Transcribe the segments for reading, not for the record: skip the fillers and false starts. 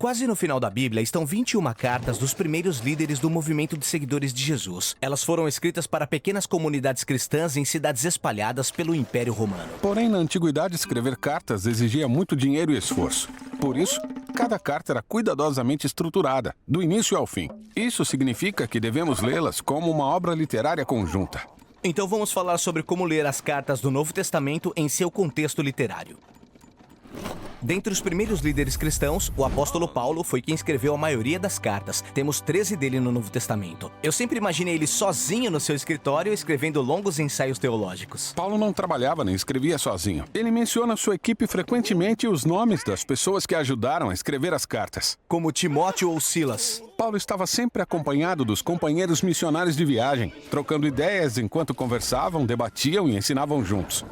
Quase no final da Bíblia estão 21 cartas dos primeiros líderes do movimento de seguidores de Jesus. Elas foram escritas para pequenas comunidades cristãs em cidades espalhadas pelo Império Romano. Porém, na antiguidade, escrever cartas exigia muito dinheiro e esforço. Por isso, cada carta era cuidadosamente estruturada, do início ao fim. Isso significa que devemos lê-las como uma obra literária conjunta. Então vamos falar sobre como ler as cartas do Novo Testamento em seu contexto literário. Dentre os primeiros líderes cristãos, o apóstolo Paulo foi quem escreveu a maioria das cartas. Temos 13 dele no Novo Testamento. Eu sempre imaginei ele sozinho no seu escritório, escrevendo longos ensaios teológicos. Paulo não trabalhava nem escrevia sozinho. Ele menciona sua equipe frequentemente e os nomes das pessoas que ajudaram a escrever as cartas, como Timóteo ou Silas. Paulo estava sempre acompanhado dos companheiros missionários de viagem, trocando ideias enquanto conversavam, debatiam e ensinavam juntos.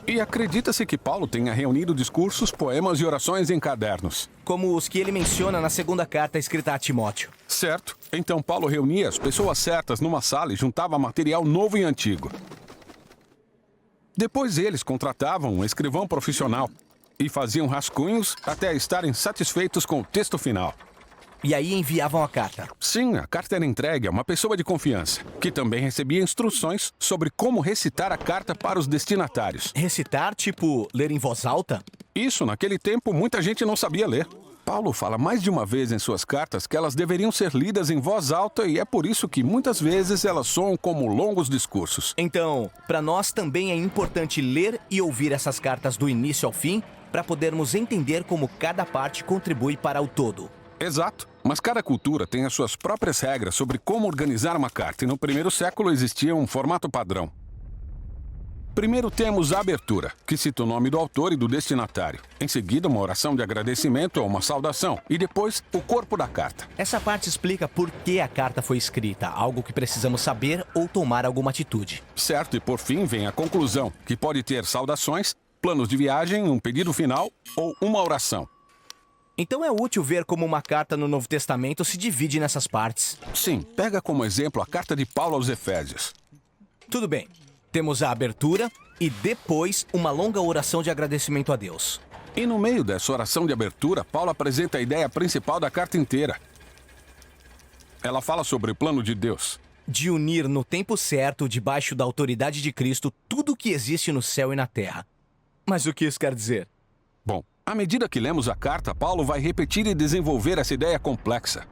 E acredita-se que Paulo tenha reunido discursos, poemas e orações em cadernos. Como os que ele menciona na segunda carta escrita a Timóteo. Certo. Então Paulo reunia as pessoas certas numa sala e juntava material novo e antigo. Depois eles contratavam um escrivão profissional e faziam rascunhos até estarem satisfeitos com o texto final. E aí enviavam a carta. Sim, a carta era entregue a uma pessoa de confiança, que também recebia instruções sobre como recitar a carta para os destinatários. Recitar, tipo, ler em voz alta? Isso, naquele tempo, muita gente não sabia ler. Paulo fala mais de uma vez em suas cartas que elas deveriam ser lidas em voz alta e é por isso que muitas vezes elas soam como longos discursos. Então, para nós também é importante ler e ouvir essas cartas do início ao fim para podermos entender como cada parte contribui para o todo. Exato. Mas cada cultura tem as suas próprias regras sobre como organizar uma carta, e no primeiro século existia um formato padrão. Primeiro temos a abertura, que cita o nome do autor e do destinatário. Em seguida, uma oração de agradecimento ou uma saudação. E depois, o corpo da carta. Essa parte explica por que a carta foi escrita, algo que precisamos saber ou tomar alguma atitude. Certo, e por fim vem a conclusão, que pode ter saudações, planos de viagem, um pedido final ou uma oração. Então é útil ver como uma carta no Novo Testamento se divide nessas partes. Sim, pega como exemplo a carta de Paulo aos Efésios. Tudo bem. Temos a abertura e depois uma longa oração de agradecimento a Deus. E no meio dessa oração de abertura, Paulo apresenta a ideia principal da carta inteira. Ela fala sobre o plano de Deus. De unir no tempo certo, debaixo da autoridade de Cristo, tudo o que existe no céu e na terra. Mas o que isso quer dizer? Bom, à medida que lemos a carta, Paulo vai repetir e desenvolver essa ideia complexa.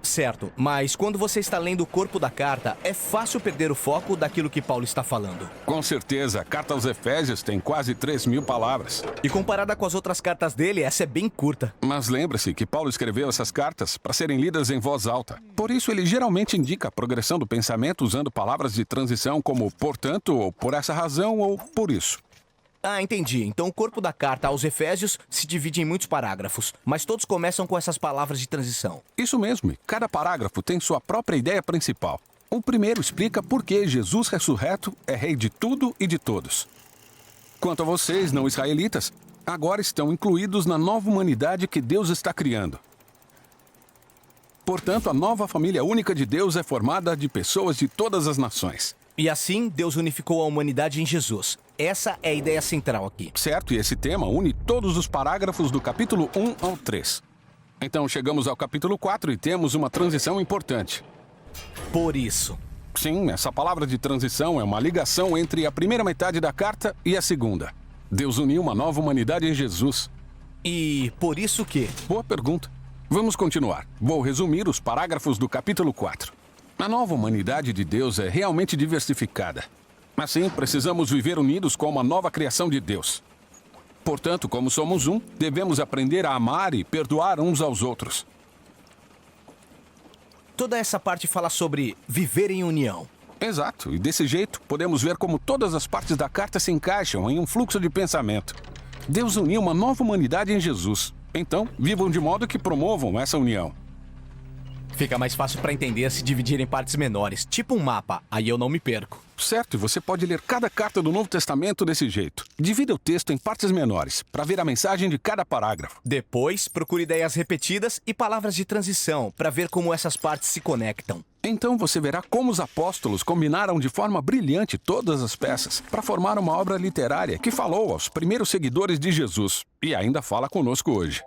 Certo, mas quando você está lendo o corpo da carta, é fácil perder o foco daquilo que Paulo está falando. Com certeza, a carta aos Efésios tem quase 3.000 palavras. E comparada com as outras cartas dele, essa é bem curta. Mas lembre-se que Paulo escreveu essas cartas para serem lidas em voz alta. Por isso, ele geralmente indica a progressão do pensamento usando palavras de transição como portanto, ou por essa razão, ou por isso. Ah, entendi. Então o corpo da carta aos Efésios se divide em muitos parágrafos, mas todos começam com essas palavras de transição. Isso mesmo, e cada parágrafo tem sua própria ideia principal. O primeiro explica por que Jesus ressurreto é rei de tudo e de todos. Quanto a vocês, não israelitas, agora estão incluídos na nova humanidade que Deus está criando. Portanto, a nova família única de Deus é formada de pessoas de todas as nações. E assim, Deus unificou a humanidade em Jesus. Essa é a ideia central aqui. Certo, e esse tema une todos os parágrafos do capítulo 1 ao 3. Então chegamos ao capítulo 4 e temos uma transição importante. Por isso. Sim, essa palavra de transição é uma ligação entre a primeira metade da carta e a segunda. Deus uniu uma nova humanidade em Jesus. E por isso que? Boa pergunta. Vamos continuar. Vou resumir os parágrafos do capítulo 4. A nova humanidade de Deus é realmente diversificada. Assim, precisamos viver unidos com uma nova criação de Deus. Portanto, como somos um, devemos aprender a amar e perdoar uns aos outros. Toda essa parte fala sobre viver em união. Exato, e desse jeito podemos ver como todas as partes da carta se encaixam em um fluxo de pensamento. Deus uniu uma nova humanidade em Jesus. Então, vivam de modo que promovam essa união. Fica mais fácil para entender se dividir em partes menores, tipo um mapa, aí eu não me perco. Certo, e você pode ler cada carta do Novo Testamento desse jeito. Divida o texto em partes menores, para ver a mensagem de cada parágrafo. Depois, procure ideias repetidas e palavras de transição, para ver como essas partes se conectam. Então você verá como os apóstolos combinaram de forma brilhante todas as peças para formar uma obra literária que falou aos primeiros seguidores de Jesus e ainda fala conosco hoje.